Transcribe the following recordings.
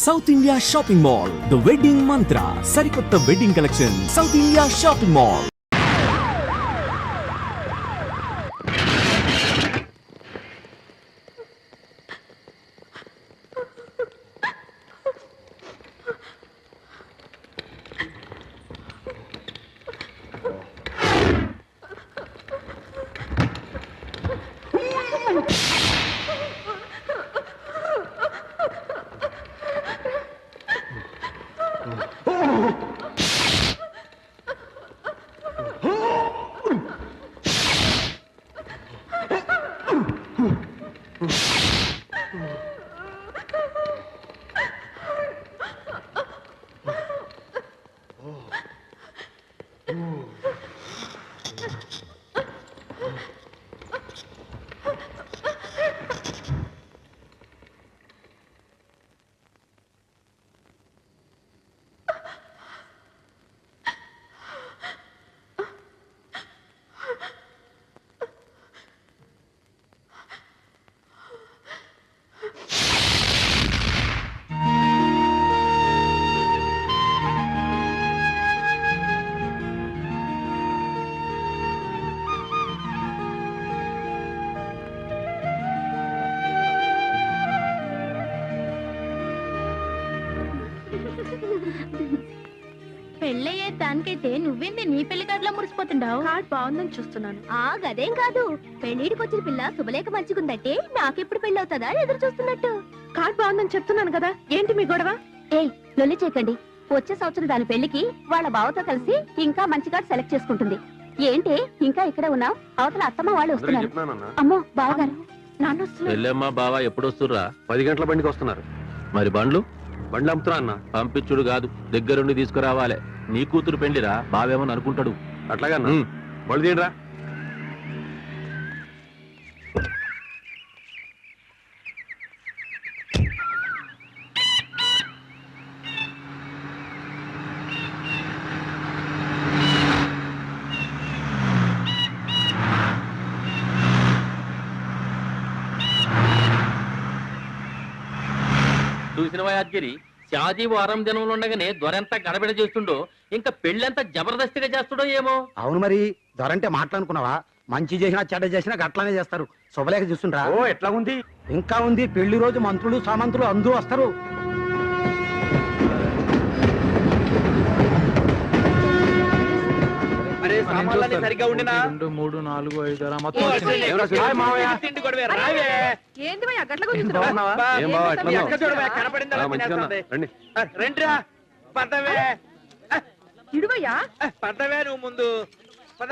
South India shopping mall, the wedding mantra, సరికొత్త wedding collection, South India shopping mall. పెళ్ళయ్యే దానికైతే నువ్వేంది నీ పెళ్లి కార్డులో మురిసిపోతుండావు? కార్డ్ బాగుందని చూస్తున్నాను. గదేం కాదు, పెళ్లిడికి వచ్చిన పిల్ల శుభలేఖ మంచిగుందంటే నాకెప్పుడు పెళ్లి అవుతుందా ఎదురు చూస్తున్నట్టు. కార్డ్ బాగుందని చెప్తున్నాను కదా, ఏంటి మీ గొడవ? ఏయ్ లొల్లి చేయకండి. వచ్చే సంవత్సరం దాని పెళ్లికి వాళ్ళ బావతో కలిసి ఇంకా మంచి కార్డు సెలెక్ట్ చేసుకుంటుంది. ఏంటి ఇంకా ఇక్కడే ఉన్నావు? అవతల అత్తమ్మ వాళ్ళు వస్తున్నారు. అమ్మో బావగారు నాన్న వెళ్ళమ్మా బావా ఎప్పుడు వస్తుర్రా? 10 గంటల బండికి వస్తున్నారు. మరి బండ్లు అమ్ముతున్నా అన్న. పంపించుడు కాదు, దగ్గరుండి తీసుకురావాలి. నీ కూతురు పెళ్లిరా, బావేమని అనుకుంటాడు. అట్లాగా బళ్ళు తీయరా. చూసినవా యాద్గిరి, షాజీ వారం దినంలో ఉండగానే దొరెంత గడబిడ చేస్తుండో, ఇంకా పెళ్ళెంత జబర్దస్తిగా చేస్తుండో ఏమో. అవును మరి, దొరంటే మాట్లాడుకున్నావా? మంచి చేసినా చెడ్డ చేసినా గట్లానే చేస్తారు. శుభలేఖ చూస్తుండ్రా? ఓ ఎట్లా ఉంది? ఇంకా ఉంది. పెళ్లి రోజు మంత్రులు సామంతులు అందరూ వస్తారు. సరిగా ఉండినా 2 3 4 5 6 మొత్తం ఏంది భయ్యా గట్ల గురించి రండిరా పదవే ఇడువయ్యా. పదవే నువ్వు ముందు పద.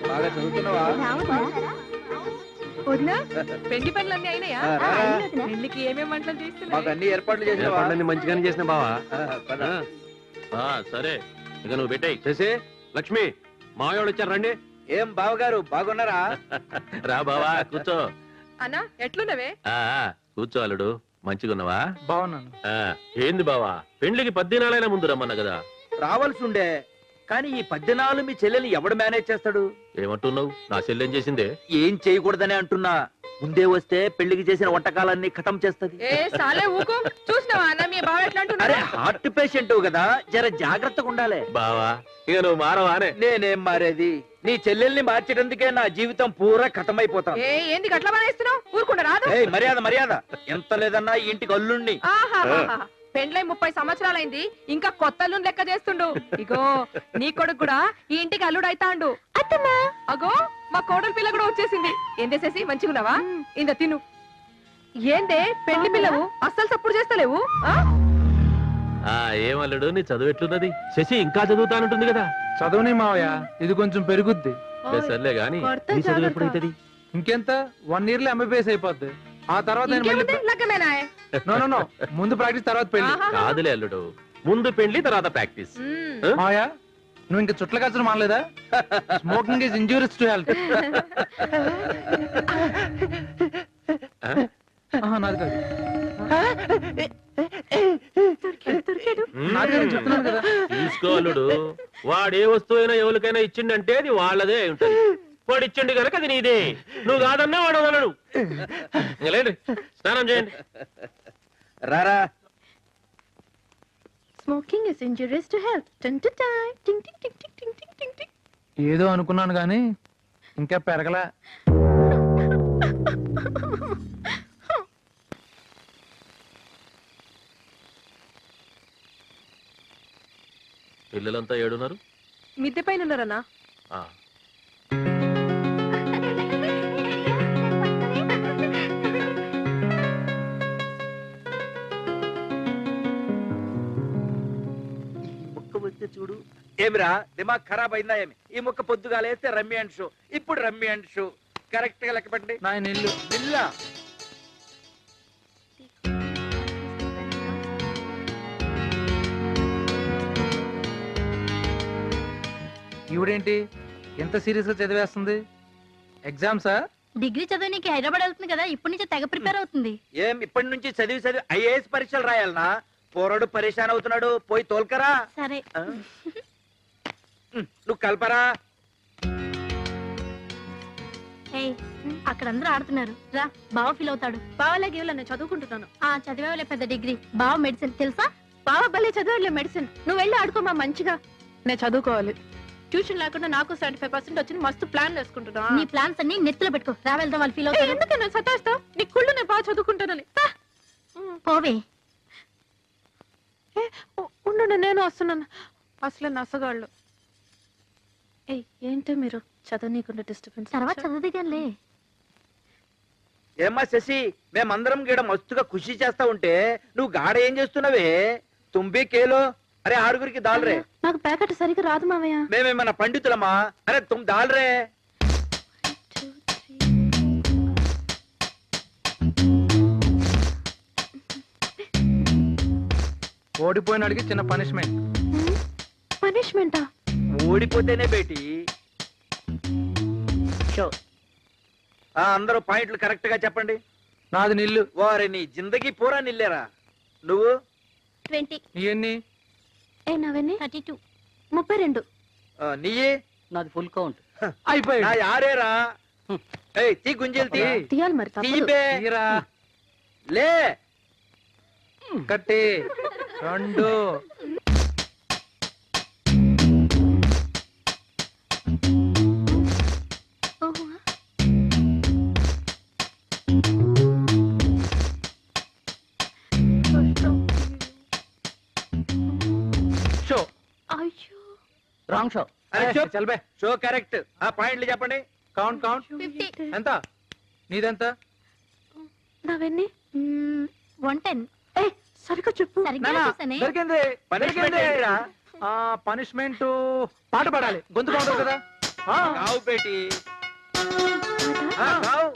బాగా చదువుతున్నావా? వదినా పెళ్లి పనులన్నీ అయినాయా? పెళ్లికి ఏమేమి వంటలు మాకు చేస్తున్నాయి? అన్ని ఏర్పాట్లు చేసిన ఏర్పాట్లన్నీ మంచిగానే చేసిన బావా. సరే ఇక నువ్వు పెట్టాయి చేసి. లక్ష్మి మావాళ్ళు వచ్చారు, రండి. ఏం బావగారు బాగున్నారా? రా బావా కూర్చో. అన్నా ఎట్లున్నవే? కూర్చో అల్లుడు. మంచిగున్నావా? బాగున్నాను. ఏంది బావా, పెండ్లికి 10 దినాలైనా ముందు రమ్మన్నా కదా. రావాల్సి ఉండే, కానీ ఈ 10 దినాలు మీ చెల్లెల్ని ఎవడు మేనేజ్ చేస్తాడు? ఏమంటున్నావు? నా చెల్లెం చేసిందే. ఏం చేయకూడదని అంటున్నా. ముందే వస్తే పెళ్లికి చేసిన వంటకాలన్నీ ఖతం చేస్తది. ఏ సాలే ఊకో. చూసినావా అన్న మీ బావ ఎట్లా అరే అంటున్నాడు? హార్ట్ పేషెంట్ కదా, జర జాగ్రత్తగా ఉండాలి. బావా ఇక నువ్వు మారవానే. నేనేం మారేది? నీ చెల్లెల్ని మార్చేటందుకే నా జీవితం పూరా ఖతమైపోతాం. ఏ ఏంది గట్ల మానేస్తున్నావు? ఊరుకుండా రాదు. ఏయ్ మర్యాద మర్యాద, ఎంత లేదన్నా ఈ ఇంటికి అల్లుణ్ణి. పెండ్లై 30 సంవత్సరాలైంది, ఇంకా కొత్త అల్లుని లెక్క చేస్తుండు. ఇగో నీ కొడుకు కూడా ఈ ఇంటికి అల్లుడు అయితాండు. అత్తమ్మా అగో మా కోడలి పిల్ల కూడా వచ్చేసింది. ఏం చేసేసి మంచిగున్నావా? ఇంద తిను. ఏందే పెళ్లి పిల్లవు అస్సలు సప్పుడు చేస్తలేవు? ఏమల్లుడు నీ చదువు ఎట్లున్నది? శశి ఇంకా చదువుతానంటుంది కదా. చదవని మావయ్య, ఇది కొంచెం పెరుగుద్ది. సర్లే గాని నీ చదువు ఎప్పుడైతుంది? ఇంకెంత 1 year లో ఎంబీబీఎస్ అయిపోద్ది. ఆ తర్వాత నేను మళ్ళీ ఇంకేముంది? లగ్గమేనా? నో ముందు ప్రాక్టీస్ తర్వాత పెళ్లి. ఆహా. కాదులే అల్లుడు, ముందు పెళ్లి తర్వాత ప్రాక్టీస్. మ్మ్. మాయా నువ్వు ఇంకా చుట్ల కచ్చడం మానలేదా? Smoking is injurious to health. నాది కాదు. నాది కాదు చెప్తున్నాను కదా. తీసుకో అల్లుడు, వాడే వస్తువైనా ఎవరికైనా ఇచ్చిండంటే అది వాళ్ళదే అయి ఉంటది. వాడు ఇచ్చిండు కనుక అది నీదే, నువ్వు కాదన్నా వాడు వదలడు. ఇంక లేండి, స్నానం చేయండి. రారా Smoking is injurious to health. Dun, dun, dun. Ding, ding, ding, ding, ding, ding, ding, ding. ఏదో అనుకున్నాను గాని ఇంకా పెరగలా. పిల్లలంతా ఏడున్నారు? మిద్దె పైన ఉన్నారన్నా? ఆ, చూడు ఏమిరా దిమాగ్ ఖరాబ్ అయిందా ఏమి? ఈ ముక్క పొద్దుగా లేస్తే రమ్మి అండ్ షో, ఇప్పుడు రమ్మి అండ్ షో. కరెక్ట్ గా లెక్క పెట్టండి. నా ఇల్లు బిల్లా ఈవిడేంటి ఎంత సీరియస్ గా చదివేస్తుంది? ఎగ్జామ్సా? డిగ్రీ చదివి నీకు హైదరాబాద్ వెళ్తుంది కదా, ఇప్పటి నుంచి తెగ ప్రిపేర్ అవుతుంది. ఏం ఇప్పటి నుంచి చదివి చదివి ఐఏఎస్ పరీక్షలు రాయాలనా? పోరాడు పరేషాన్ అవుతున్నాడు, పోయి తోల్కరా. సరే. ఆ? నువ్వు కల్పరా. అక్కడ అందరూ ఆడుతున్నారు, రా బావ ఫీల్ అవుతాడు. బావలాగే నేను చదువుకుంటున్నాను. చదివేవాళ్ళే పెద్ద డిగ్రీ, బావ మెడిసిన్ తెలుసా? బావ భలే చదవలే మెడిసిన్. నువ్వు వెళ్ళి ఆడుకోమా మంచిగా. నేను చదువుకోవాలి. ట్యూషన్ లేకుండా నాకు 75% వచ్చింది. మస్తు ప్లాన్ వేసుకుంటున్నా. నీ ప్లాన్స్ అన్ని నెత్తిలో పెట్టుకో, రా వెళ్దాం, వాళ్ళు ఫీల్ అవుతారు. ఎందుకన్నా సతాయిస్తావు? నీ కుళ్ళు నేను బాగా చదువుకుంటానని. పోవే. ఉండు, నేను వస్తున్నాను. అసలు నసగాళ్ళు. ఏంటో మీరు చదవనీయకుండా డిస్టర్బెన్స్. తర్వాత చదువుదిగానిలే. ఏమ్మా శశి, మేమందరం గీడ మస్తుగా ఖుషి చేస్తా ఉంటే నువ్వు గాడ ఏం చేస్తున్నావే? తుంబి కేలో. అరే ఆరుగురికి దాల్రే. నాకు ప్యాకెట్ సరిగ్గా రాదు మావయ్య. మేమేమన్నా పండితులమా? అరే తుమ్ దాల్రే. ఓడిపోయినాడికి చిన్న పనిష్మెంట్. పనిష్మెంటా? ఓడిపోతేనే బేటి. అందరూ పాయింట్లు కరెక్ట్ గా చెప్పండి. నాది నిల్లు. వారి నీ జిందగీ పూరా నిల్లేరా. నువ్వు 20. ఎన్ని? నవన్నీ 32. 32. నీయే? నాది ఫుల్ కౌంట్. అయిపోయి నా యారేరా. ఏయ్ తీ గుంజలు తీ. తీయాలి మరి తప్పదు. తీబే. తీరా. లే. కట్టి 2. షో. అయ్యో రాంగ్ షో. అరే చూప్. చల్బే. Show correct. ఆ పాయింట్లు చెప్పండి. కౌంట్ 50. ఎంత? నీదెంత? నవన్నీ 110. సరిగ్గా చెప్పు. సరిగ్గా నానా, చూసానే. దొరికింది. పనిష్మెంట్ దొరికింది. ఏంటిరా? పనిష్మెంట్ పాట పాడాలి. గొంతు బాగుంటుంది కదా. గావు బేటి. గావు.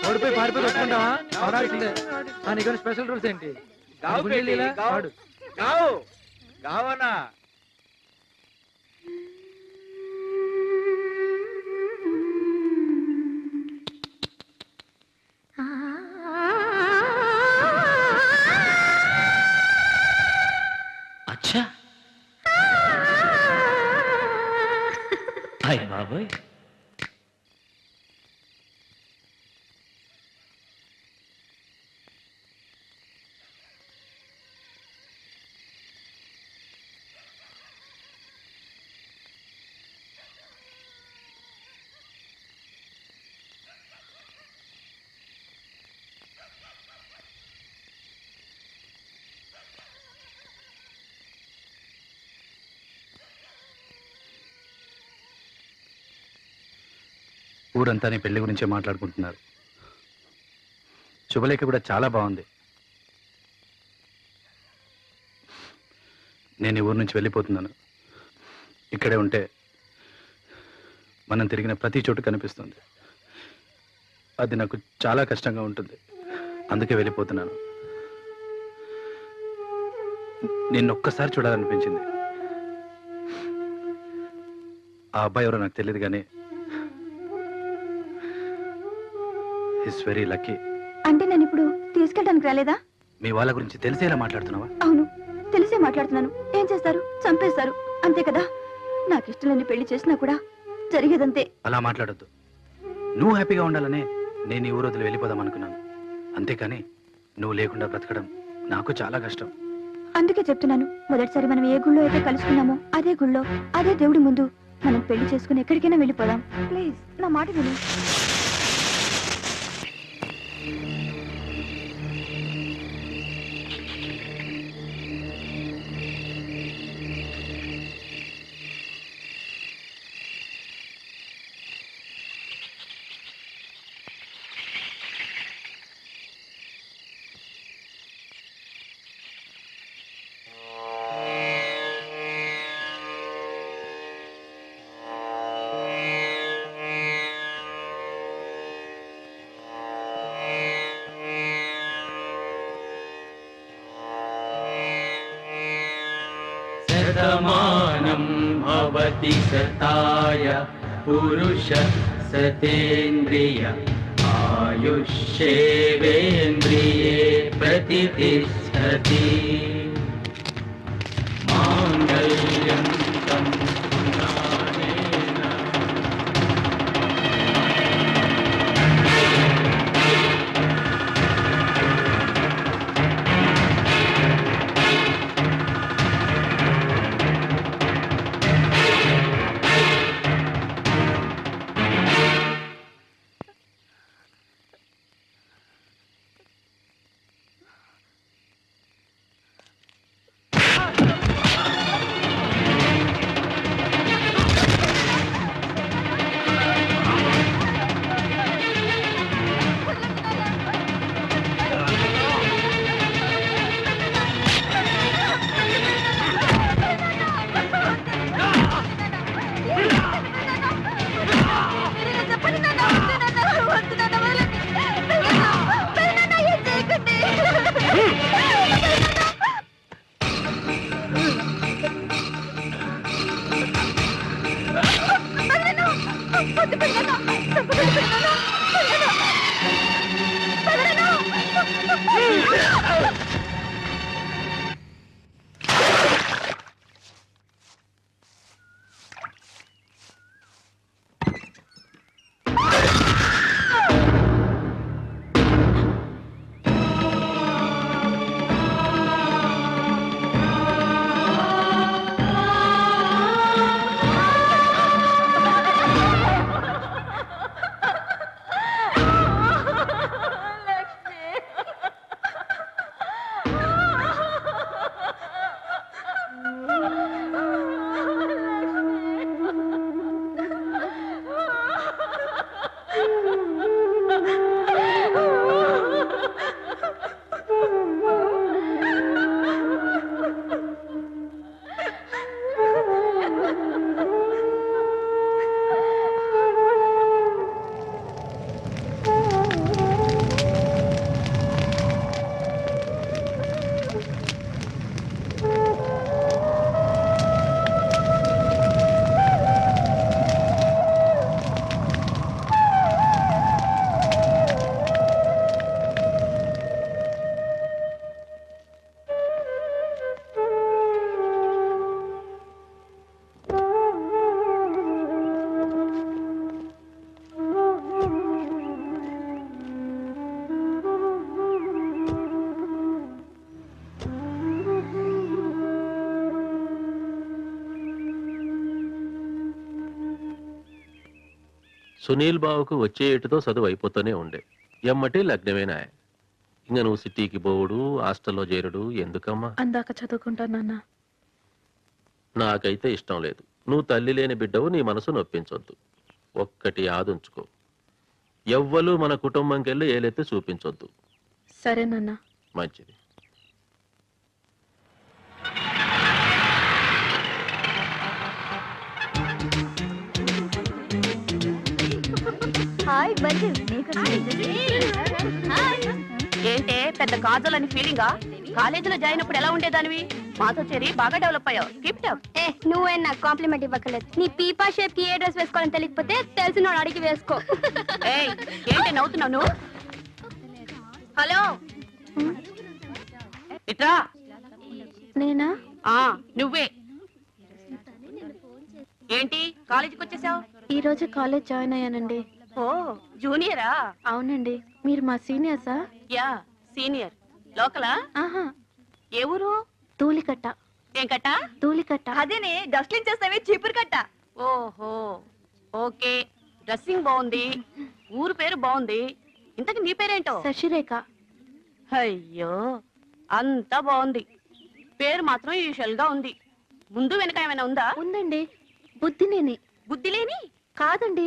ఓడిపోయి పారిపోయి వస్తుంటావా? ఆడాల్సిందే. నీకు స్పెషల్ రూల్స్ ఏంటి? గావు బేటి. గుండెలీలా? గావు. ఆడు. గావు. గావనా. అచ్చా హాయ్ బాబాయ్. ఊరంతా నీ పెళ్లి గురించే మాట్లాడుకుంటున్నారు. శుభలేఖ కూడా చాలా బాగుంది. నేను ఈ ఊరు నుంచి వెళ్ళిపోతున్నాను. ఇక్కడే ఉంటే మనం తిరిగిన ప్రతి చోటు కనిపిస్తుంది. అది నాకు చాలా కష్టంగా ఉంటుంది. అందుకే వెళ్ళిపోతున్నాను. నిన్ను ఒక్కసారి చూడాలనిపించింది. ఆ అబ్బాయి ఎవరో నాకు తెలియదు కానీ హిస్ వెరీ లక్కీ. అంటే నేను ఇప్పుడు తీసుకెళ్ళడానికి రాలేదా? మీ వాళ్ళ గురించి తెలిసేలా మాట్లాడుతున్నావా? అవును, తెలిసే మాట్లాడుతున్నాను. ఏం చేస్తారు? చంపేస్తారు, అంతే కదా. నాకు ఇష్టం లేని పెళ్లి చేసినా కూడా జరిగేదంతే. అలా మాట్లాడొద్దు. నువ్వు హ్యాపీగా ఉండాలనే నేను ఈ ఊరు వదిలి వెళ్ళిపోదాం అనుకున్నాను. అంతేకాని నువ్వు లేకుండా బ్రతకడం నాకు చాలా కష్టం. అందుకే చెప్తున్నాను, మొదటిసారి మనం ఏ గుళ్ళో అయితే కలుసుకున్నామో అదే గుళ్ళో అదే దేవుడి ముందు మనం పెళ్లి చేసుకుని ఎక్కడికైనా వెళ్ళిపోదాం. ప్లీజ్ నా మాట విను. శతమానం భవతి శతాయ పురుష సతేంద్రియ ఆయుష్యేవేంద్రియే ప్రతిష్టతి. మాంగళ్యం తంతునానేన సునీల్ బాబుకు వచ్చే ఏటుతో చదువు అయిపోతూనే ఉండే. ఎమ్మటి లగ్నమేనా. ఇంక నువ్వు సిటీకి పోవుడు, హాస్టల్లో చేరుడు ఎందుకమ్మా? అందాక చదువుకుంటానన్నా. నాకైతే ఇష్టం లేదు. నువ్వు తల్లి లేని బిడ్డవు, నీ మనసు నొప్పించొద్దు. ఒక్కటి ఆదుంచుకో, ఎవ్వలు మన కుటుంబంకెళ్ళి ఏలెత్తి చూపించొద్దు. సరేనన్నా. మంచిది. హాయ్ బర్జు ఏంటే పెద్ద కాజల్ అని ఫీలింగా కాలేజీలో జాయిన్ అప్పుడు ఎలా ఉండేదానివి మాతో చేరి బాగా డెవలప్ అయ్యావు కీప్ ఇట్ అప్. ఏ నువ్వే నాకు కాంప్లిమెంట్ ఇవ్వకలేదు. నీ పీపా షేప్ కి ఏ డ్రెస్ వేసుకోవాలని తెలియకపోతే తెలిసిన వాడు అడిగి వేసుకో. ఏయ్ ఏంటి నవ్వుతున్నావు నువ్వు? హలో ఇట్రా. నేనా? నువ్వే. ఏంటి కాలేజీకి వచ్చేసావు? ఈ రోజు కాలేజ్ జాయిన్ అయ్యానండి. ఓ జూనియరా? అవునండి. మీరు మా సీనియర్సా? Yeah senior. లోకలా? ఆహా, ఏ ఊరు? ధూళికట్ట. ఏం కట్ట? ధూళికట్ట. అదేనే డస్ట్లింగ్ చేస్తావే చీపురు కట్ట. ఓహో ఓకే. డ్రెస్సింగ్ బాగుంది, ఊరు పేరు బాగుంది. ఇంతకు నీ పేరేంటో? శశిరేఖ. అయ్యో అంతా బాగుంది, పేరు మాత్రం యూజువల్ గా ఉంది. ముందు వెనక ఏమైనా ఉందా? ఉందండి. బుద్ధినేని. బుద్ధి లేని? కాదండి,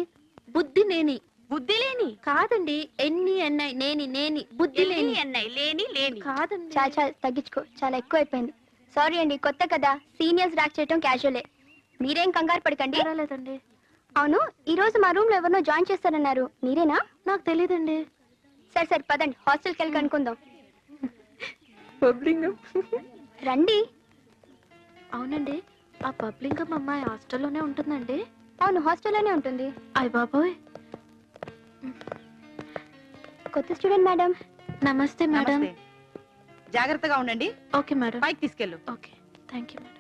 బుద్ధినేని. బుద్ధి లేని కాదండి, ఎన్ని ఎన్నై నేని నేని బుద్ధి లేని. లేని లేని కాదండి. చాలా చాలా తగ్గించుకో, చాలా ఎక్కువ అయిపోయింది. సారీ అండి, కొత్త కదా, సీనియర్స్ ర్యాక్ చేయటం క్యాజువలే. మీరేం కంగారు పడకండి. పర్వాలేదండి. అవును, ఈ రోజు మా రూమ్ లో ఎవరినో జాయిన్ చేస్తారన్నారు, మీరేనా? నాకు తెలియదండి. సరే సరే పదండి, హాస్టల్కి వెళ్ళి కనుక్కుందాం. రండి. అవునండి, ఆ పబ్లింగం అమ్మాయి హాస్టల్లోనే ఉంటుందండి? అవును, హాస్టల్లోనే ఉంటుంది. అయ్య బాబోయ్. కొత్త స్టూడెంట్ మేడం. నమస్తే మేడం. జాగ్రత్తగా ఉండండి. Okay madam. పైకి తీసుకెళ్ళు. Okay, thank you madam.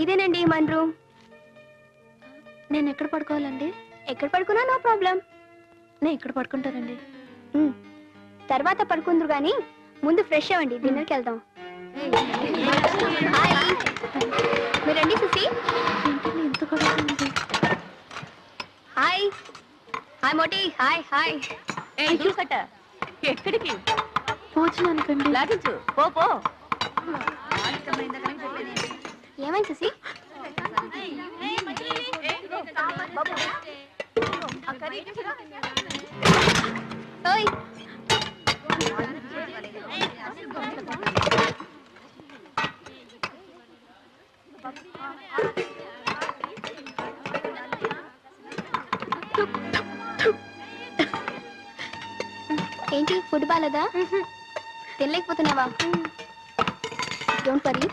ఇదేనండి మన రూమ్. నేను ఎక్కడ పడుకోవాలండి? ఎక్కడ పడుకున్నా నో ప్రాబ్లం. నేను ఇక్కడ పడుకుంటానండి. తర్వాత పడుకుందరు గాని ముందు ఫ్రెష్ అవ్వండి, డిన్నర్కి వెళ్దాం. హాయ్, మీరు రండి సుసి. ఏంటండి ఇంత పడుతుంది? Hi hi Moti. Hi hi. కట్ట ఎక్కడికి? భోజనానికండి. లాగించు పో పో. ఏమైంది సుసి? ఓయ్, ఏంటి ఫుడ్ బాలేదా? తినలేకపోతున్నావా? Don't worry,